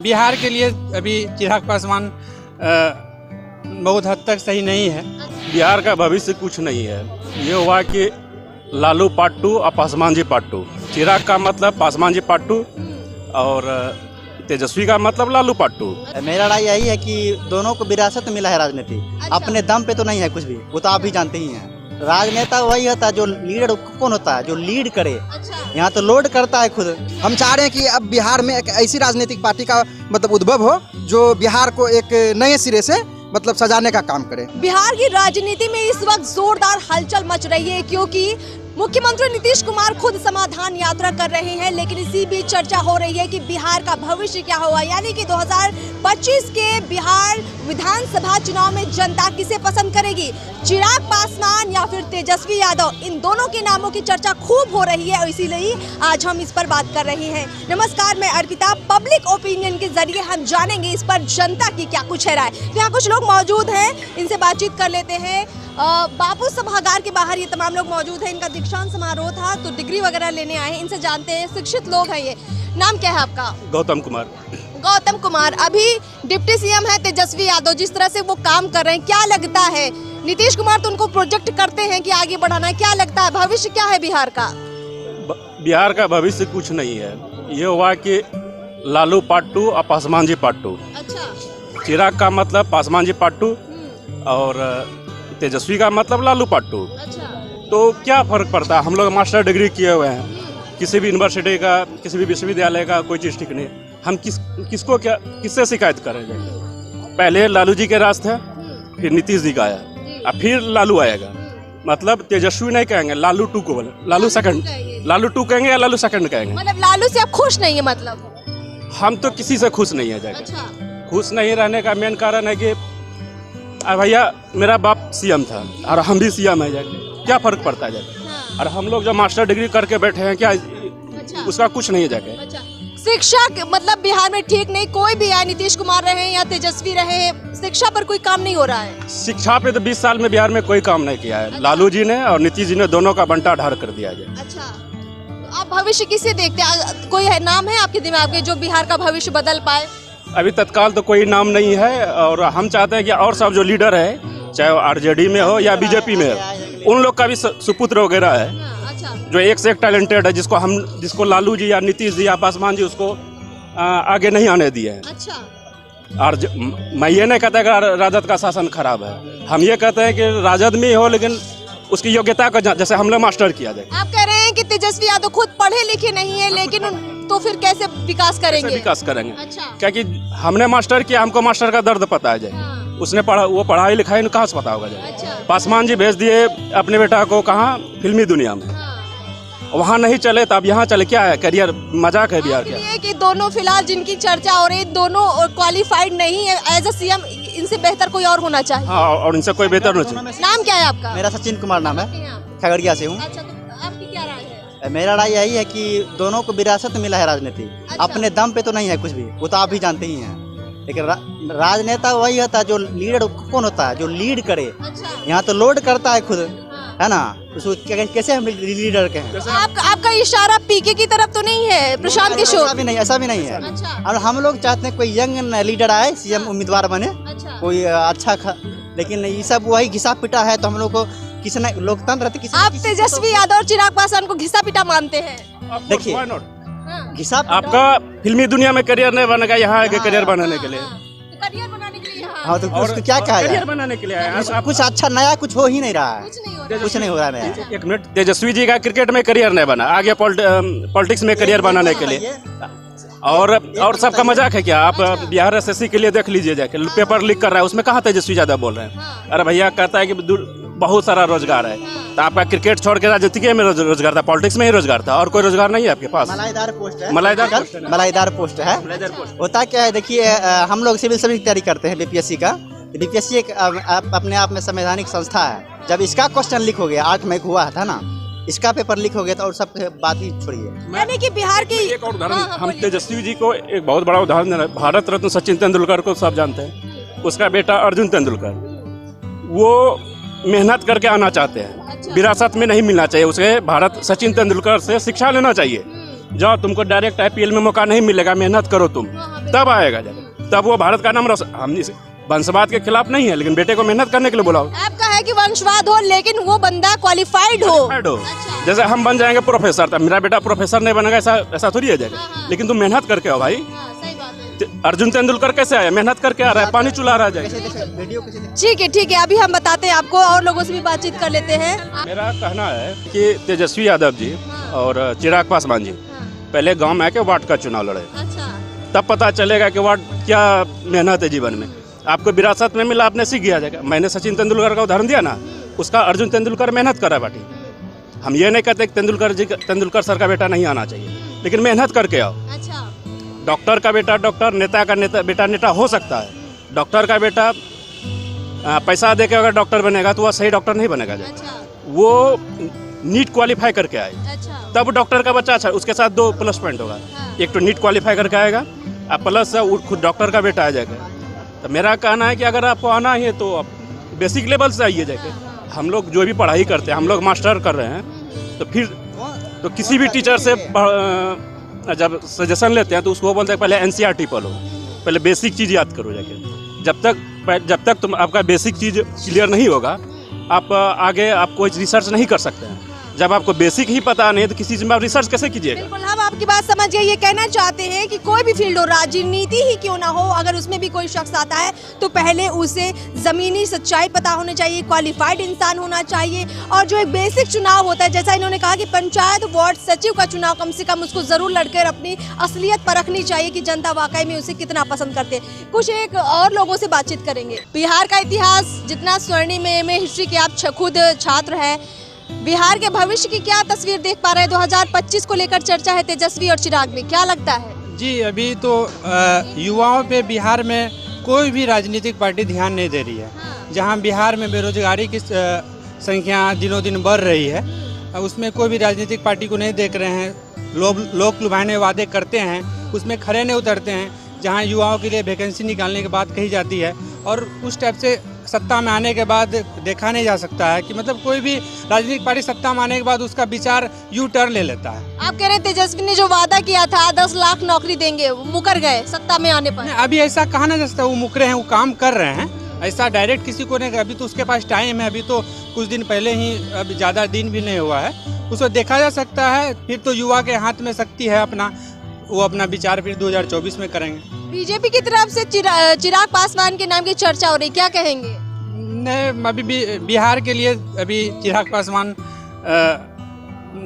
बिहार के लिए अभी चिराग पासवान बहुत हद तक सही नहीं है। बिहार का भविष्य कुछ नहीं है। ये हुआ कि लालू पार्ट 2 और पासवान जी पार्ट 2। चिराग का मतलब पासवान जी पार्ट 2 और तेजस्वी का मतलब लालू पार्ट 2। मेरा राय यही है कि दोनों को विरासत मिला है राजनीति। अपने दम पे तो नहीं है कुछ भी, वो तो आप भी जानते ही हैं। राजनेता वही होता है जो लीडर, कौन होता है जो लीड करे। यहाँ तो लोड करता है खुद। हम चाह रहे हैं कि अब बिहार में एक ऐसी राजनीतिक पार्टी का मतलब उद्भव हो जो बिहार को एक नए सिरे से मतलब सजाने का काम करे। बिहार की राजनीति में इस वक्त जोरदार हलचल मच रही है क्योंकि मुख्यमंत्री नीतीश कुमार खुद समाधान यात्रा कर रहे हैं, लेकिन इसी बीच चर्चा हो रही है कि बिहार का भविष्य क्या होगा, यानी कि 2025 के बिहार विधानसभा चुनाव में जनता किसे पसंद करेगी, चिराग पासवान या फिर तेजस्वी यादव। इन दोनों के नामों की चर्चा खूब हो रही है और इसीलिए आज हम इस पर बात कर रहे हैं। नमस्कार, मैं अर्पिता। पब्लिक ओपिनियन के जरिए हम जानेंगे इस पर जनता की क्या कुछ है राय। तो यहाँ कुछ लोग मौजूद हैं, इनसे बातचीत कर लेते हैं। बापू सभागार के बाहर ये तमाम लोग मौजूद हैं। इनका दीक्षांत समारोह था तो डिग्री वगैरह लेने आए हैं। इनसे जानते हैं, शिक्षित लोग हैं ये। नाम क्या है आपका? गौतम कुमार। गौतम कुमार, अभी डिप्टी सीएम है तेजस्वी यादव, जिस तरह से वो काम कर रहे हैं, क्या लगता है? नीतीश कुमार तो उनको प्रोजेक्ट करते हैं कि आगे बढ़ाना है, क्या लगता है भविष्य क्या है बिहार का? बिहार का भविष्य कुछ नहीं है। ये हुआ कि लालू पार्ट 2 और पासवान जी पार्ट 2। अच्छा। चिराग का मतलब पासवान जी पार्ट 2 और तेजस्वी का मतलब लालू पार्ट 2। अच्छा। तो क्या फर्क पड़ता है? हम लोग मास्टर डिग्री किए हुए हैं, किसी भी यूनिवर्सिटी का, किसी भी विश्वविद्यालय का कोई चीज़ ठीक नहीं। हम किसको क्या किससे शिकायत करेंगे? पहले लालू जी के राज थे, फिर नीतीश जी का आया, अब फिर लालू आएगा। मतलब तेजस्वी नहीं कहेंगे, लालू 2 को बोले, लालू सेकंड, लालू 2 कहेंगे या लालू सेकंड कहेंगे। मतलब लालू से आप खुश नहीं है? मतलब हम तो किसी से खुश नहीं है जाएगा। अच्छा। खुश नहीं रहने का मेन कारण है कि भैया मेरा बाप सीएम था और हम भी सीएम है जाके, क्या फर्क पड़ता है जाके? हाँ। और हम लोग जो मास्टर डिग्री करके बैठे हैं, क्या उसका कुछ नहीं है जाके। अच्छा। शिक्षा मतलब बिहार में ठीक नहीं, कोई भी आए, नीतीश कुमार रहे या तेजस्वी रहे, शिक्षा पर कोई काम नहीं हो रहा है। शिक्षा पे तो 20 साल में बिहार में कोई काम नहीं किया है। लालू जी ने और नीतीश जी ने दोनों का बंटा ढार कर दिया है। अच्छा, तो आप भविष्य किसे देखते हैं? कोई है नाम है आपके दिमाग में जो बिहार का भविष्य बदल पाए? अभी तत्काल तो कोई नाम नहीं है और हम चाहते हैं कि और सब जो लीडर है, चाहे वो आरजेडी में हो या बीजेपी में हो, उन लोग का भी सुपुत्र वगैरह है। अच्छा। जो एक से एक टैलेंटेड है, जिसको लालू जी या नीतीश जी या पासवान जी उसको आगे नहीं आने दिए हैं। अच्छा। और मैं ये नहीं कहता कि राजद का शासन खराब है, हम ये कहते हैं कि राजद में हो लेकिन उसकी योग्यता को जैसे हम लोग मास्टर किया जाए। आप कह रहे हैं कि तेजस्वी यादव खुद पढ़े लिखे नहीं है, लेकिन तो फिर कैसे विकास करेंगे? विकास करेंगे। अच्छा। क्योंकि हमने मास्टर किया, हमको मास्टर का दर्द पता है जाए। हाँ। उसने वो पढ़ाई लिखाई कहाँ से पता होगा जाए। अच्छा। पासवान जी भेज दिए अपने बेटा को कहाँ, फिल्मी दुनिया में। हाँ। वहाँ नहीं चले तो अब यहाँ चले, क्या है? करियर मजाक है बिहार का। कि दोनों फिलहाल जिनकी चर्चा हो रही है, दोनों क्वालिफाइड नहीं है एज अ सीएम, इनसे बेहतर कोई और होना चाहिए। हाँ, और इनसे कोई बेहतर नहीं चाहिए। नाम क्या है आपका? मेरा सचिन कुमार नाम है, खगड़िया से हूँ। अच्छा, तो आपकी क्या राय है? मेरा राय यही है कि दोनों को विरासत मिला है राजनीति। अच्छा। अपने दम पे तो नहीं है कुछ भी, वो तो आप भी जानते ही हैं। लेकिन राजनेता वही होता है जो लीडर, कौन होता है जो लीड करे। अच्छा। यहाँ तो लोड करता है खुद। हाँ। है ना? उसको कैसे हम लीडर के हैं? आपका इशारा पीके की तरफ तो नहीं है? प्रशांत किशोर? ऐसा भी नहीं है। अच्छा। और हम लोग चाहते हैं कोई यंग लीडर आए, सीएम उम्मीदवार बने। अच्छा। कोई अच्छा लेकिन ये सब वही घिसा पिटा है, तो हम लोग को किसी ने लोकतंत्र रहते। आप तेजस्वी यादव और चिराग पासवान को घिसा पिटा मानते हैं? देखिए, घिसा आपका फिल्मी दुनिया में करियर नहीं बनेगा, यहाँ आगे करियर बनाने के लिए। करियर बनाने के लिए। हाँ, तो उसको क्या कहा करियर जाए? बनाने के लिए कुछ अच्छा नया कुछ हो ही नहीं रहा है। कुछ नहीं हो रहा है। एक मिनट, तेजस्वी जी का क्रिकेट में करियर नहीं बना, आगे पॉलिटिक्स में करियर बनाने के लिए। और सबका मजाक है क्या? आप बिहार एसएससी के लिए देख लीजिए जाके, पेपर लीक कर रहा है, उसमें कहाँ तेजस्वी यादव बोल रहे हैं? अरे भैया कहता है कि बहुत सारा रोजगार है, तो आपका क्रिकेट छोड़ के राजनीति में रोजगार था, पॉलिटिक्स में ही रोजगार था, और कोई रोजगार नहीं है आपके पास? मलाईदार पोस्ट है। मलाईदार पोस्ट है। होता क्या है, देखिए हम लोग सिविल सर्विस की तैयारी करते हैं, बीपीएससी का। बीपीएससी एक अपने आप में संवैधानिक संस्था है। जब इसका क्वेश्चन लीक हो गया, 8 मई को हुआ था ना, इसका पेपर लीक हो गया था, और सब बात ही छोड़िए। यानी कि बिहार की एक और उदाहरण, हम तेजस्वी जी को एक बहुत बड़ा उदाहरण देना। भारत रत्न सचिन तेंदुलकर को सब जानते हैं, उसका बेटा अर्जुन तेंदुलकर, वो मेहनत करके आना चाहते हैं। विरासत में नहीं मिलना चाहिए उसे, भारत सचिन तेंदुलकर से शिक्षा लेना चाहिए। जाओ, तुमको डायरेक्ट IPL में मौका नहीं मिलेगा, मेहनत करो तुम, तब आएगा जगह, तब वो भारत का नाम हम वंशवाद के खिलाफ नहीं है, लेकिन बेटे को मेहनत करने के लिए बुलाओ। आपका है कि वंशवाद हो लेकिन वो बंदा क्वालिफाइड हो। अच्छा। जैसे हम बन जाएंगे प्रोफेसर, तब मेरा बेटा प्रोफेसर नहीं बनेगा, ऐसा थोड़ी है जाएगा। लेकिन तुम मेहनत करके आओ भाई। अर्जुन तेंदुलकर कैसे आया? मेहनत करके आ रहा है, पानी चुला रहा है। ठीक है, अभी हम बताते हैं आपको, और लोगों से भी बातचीत कर लेते हैं। मेरा कहना है कि तेजस्वी यादव जी और चिराग पासवान जी पहले गांव में आके वार्ड का चुनाव लड़े, तब पता चलेगा कि वार्ड क्या मेहनत है जीवन में। आपको विरासत में मिला, आपने सीख गया जाएगा। मैंने सचिन तेंदुलकर का उदाहरण दिया ना, उसका अर्जुन तेंदुलकर मेहनत करा बाटी। हम ये नहीं कहते कि तेंदुलकर सर का बेटा नहीं आना चाहिए, लेकिन मेहनत करके आओ। डॉक्टर का बेटा डॉक्टर, नेता का बेटा नेता हो सकता है। डॉक्टर का बेटा पैसा दे के अगर डॉक्टर बनेगा तो वह सही डॉक्टर नहीं बनेगा। वो नीट क्वालिफाई करके आए, तब डॉक्टर का बच्चा अच्छा, उसके साथ 2 प्लस पॉइंट होगा। एक तो नीट क्वालिफाई करके आएगा, और प्लस खुद डॉक्टर का बेटा आ जाएगा। तो मेरा कहना है कि अगर आपको आना है तो आप बेसिक लेवल से आइए जाके। हम लोग जो भी पढ़ाई करते हैं, हम लोग मास्टर कर रहे हैं, तो फिर तो किसी भी टीचर से जब सजेशन लेते हैं तो उसको बोलते हैं पहले NCERT पढ़ो, पहले बेसिक चीज़ याद करो जाके। जब तक तुम आपका बेसिक चीज़ क्लियर नहीं होगा, आप आगे आप कोई रिसर्च नहीं कर सकते हैं। जब आपको बेसिक ही पता नहीं तो किसी चीज़ में आप रिसर्च कैसे कीजिएगा? बिल्कुल, हम आपकी बात समझ गए। ये कहना चाहते हैं कि कोई भी फील्ड हो, राजनीति ही क्यों ना हो, अगर उसमें भी कोई शख्स आता है तो पहले उसे ज़मीनी सच्चाई पता होनी चाहिए, क्वालिफाइड इंसान होना चाहिए, और जो एक बेसिक चुनाव होता है, जैसा इन्होंने कहा कि पंचायत वार्ड सचिव का चुनाव कम से कम उसको ज़रूर लड़कर अपनी असलियत परखनी चाहिए कि जनता वाकई में उसे कितना पसंद करते हैं। कुछ एक और लोगों से बातचीत करेंगे। बिहार का इतिहास जितना स्वर्णिम में हिस्ट्री के आप खुद छात्र हैं, बिहार के भविष्य की क्या तस्वीर देख पा रहे हैं? 2025 को लेकर चर्चा है तेजस्वी और चिराग में, क्या लगता है? जी, अभी तो युवाओं पे बिहार में कोई भी राजनीतिक पार्टी ध्यान नहीं दे रही है। जहां बिहार में बेरोजगारी की संख्या दिनों दिन बढ़ रही है, उसमें कोई भी राजनीतिक पार्टी को नहीं देख रहे हैं। लोग लुभाने वादे करते हैं, उसमें खड़े नहीं उतरते हैं। जहां युवाओं के लिए वैकेंसी निकालने की बात कही जाती है, और उस टाइप से सत्ता में आने के बाद देखा नहीं जा सकता है कि मतलब कोई भी राजनीतिक पार्टी सत्ता में आने के बाद उसका विचार यू टर्न ले लेता है। आप कह रहे हैं तेजस्वी ने जो वादा किया था 10 लाख नौकरी देंगे, वो मुकर गए सत्ता में आने पर? अभी ऐसा कहा ना जा सकता, वो मुकरे हैं, वो काम कर रहे हैं। ऐसा डायरेक्ट किसी को नहीं, अभी तो उसके पास टाइम है। अभी तो कुछ दिन पहले ही, अभी ज़्यादा दिन भी नहीं हुआ है, उसको देखा जा सकता है। फिर तो युवा के हाथ में शक्ति है, वो अपना विचार फिर 2024 में करेंगे। बीजेपी की तरफ से चिराग पासवान के नाम की चर्चा हो रही, क्या कहेंगे? नहीं, अभी बिहार के लिए अभी चिराग पासवान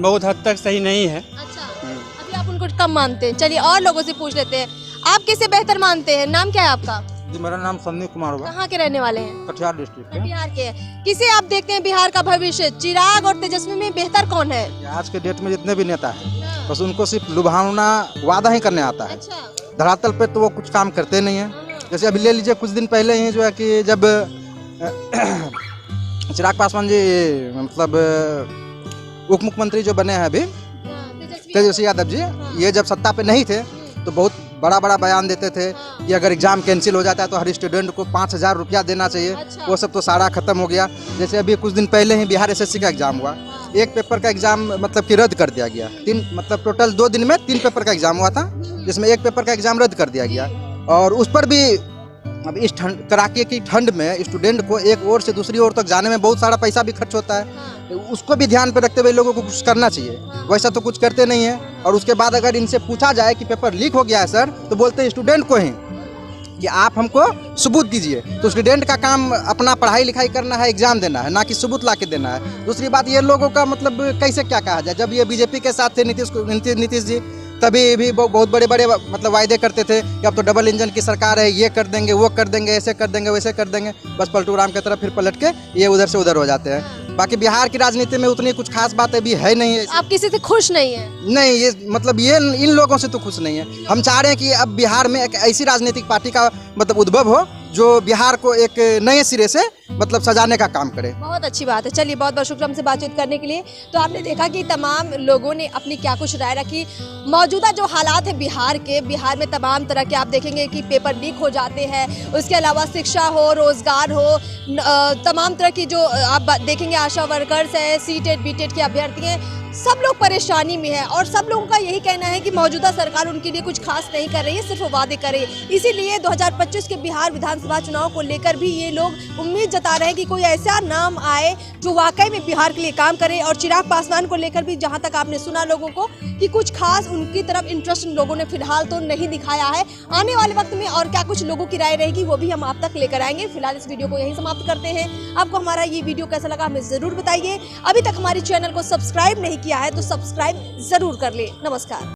बहुत हद तक सही नहीं है। अच्छा, अभी आप उनको कम मानते हैं। चलिए और लोगों से पूछ लेते हैं, आप किसे बेहतर मानते हैं? नाम क्या है आपका? जी, मेरा नाम संदीप कुमार हुआ। कहाँ के रहने वाले हैं? कटिहार डिस्ट्रिक्ट के। बिहार के। किसे आप देखते हैं बिहार का भविष्य, चिराग और तेजस्वी में बेहतर कौन है? आज के डेट में जितने भी नेता हैं, बस उनको सिर्फ लुभावना वादा ही करने आता है। अच्छा। धरातल पे तो वो कुछ काम करते नहीं है। जैसे अभी ले लीजिए, कुछ दिन पहले ही जो है कि जब चिराग पासवान जी मतलब उप मुख्यमंत्री जो बने हैं अभी, तेजस्वी यादव जी, ये जब सत्ता पे नहीं थे तो बहुत बड़ा बयान देते थे कि अगर एग्ज़ाम कैंसिल हो जाता है तो हर स्टूडेंट को 5,000 रुपया देना चाहिए। अच्छा। वो सब तो सारा खत्म हो गया। जैसे अभी कुछ दिन पहले ही बिहार SSC का एग्ज़ाम हुआ, एक पेपर का एग्ज़ाम मतलब कि रद्द कर दिया गया। मतलब टोटल 2 दिन में 3 पेपर का एग्ज़ाम हुआ था, जिसमें एक पेपर का एग्ज़ाम रद्द कर दिया गया। और उस पर भी अब इस कड़ाके की ठंड में स्टूडेंट को एक ओर से दूसरी ओर तक जाने में बहुत सारा पैसा भी खर्च होता है। उसको भी ध्यान पे रखते हुए लोगों को कुछ करना चाहिए। वैसा तो कुछ करते नहीं है। और उसके बाद अगर इनसे पूछा जाए कि पेपर लीक हो गया है सर, तो बोलते हैं स्टूडेंट को ही कि आप हमको सबूत दीजिए। तो स्टूडेंट का काम अपना पढ़ाई लिखाई करना है, एग्जाम देना है, ना कि सबूत ला के देना है। दूसरी बात, ये लोगों का मतलब कैसे क्या कहा जाए, जब ये बीजेपी के साथ थे नीतीश जी, तभी भी बहुत बड़े मतलब वायदे करते थे कि अब तो डबल इंजन की सरकार है, ये कर देंगे, वो कर देंगे, ऐसे कर देंगे, वैसे कर देंगे। बस पलटू राम की तरफ फिर पलट के ये उधर से उधर हो जाते हैं। बाकी बिहार की राजनीति में उतनी कुछ खास बातें भी है नहीं। आप किसी से खुश नहीं है? नहीं, ये मतलब ये इन लोगों से तो खुश नहीं है। हम चाह रहे हैं कि अब बिहार में एक ऐसी राजनीतिक पार्टी का मतलब उद्भव हो जो बिहार को एक नए सिरे से मतलब सजाने का काम करे। बहुत अच्छी बात है। चलिए, बहुत बहुत शुक्रिया हमसे बातचीत करने के लिए। तो आपने देखा कि तमाम लोगों ने अपनी क्या कुछ राय रखी। मौजूदा जो हालात है बिहार में तमाम तरह के आप देखेंगे कि पेपर लीक हो जाते हैं। उसके अलावा शिक्षा हो, रोजगार हो, तमाम तरह की जो आप देखेंगे आशा वर्कर्स हैं, सीटेट बीटेट के अभ्यर्थी हैं, सब लोग परेशानी में है और सब लोगों का यही कहना है कि मौजूदा सरकार उनके लिए कुछ खास नहीं कर रही है, सिर्फ वादे करे। इसीलिए 2025 के बिहार विधानसभा चुनाव को लेकर भी ये लोग उम्मीद जता रहे हैं कि कोई ऐसा नाम आए जो वाकई में बिहार के लिए काम करे। और चिराग पासवान को लेकर भी जहां तक आपने सुना लोगों को कि कुछ खास उनकी तरफ इंटरेस्ट इन लोगों ने फिलहाल तो नहीं दिखाया है। आने वाले वक्त में और क्या कुछ लोगों की राय रहेगी वो भी हम आप तक लेकर आएंगे। फिलहाल इस वीडियो को यहीं समाप्त करते हैं। आपको हमारा ये वीडियो कैसा लगा हमें जरूर बताइए। अभी तक हमारे चैनल को सब्सक्राइब नहीं किया है तो सब्सक्राइब जरूर कर ले। नमस्कार।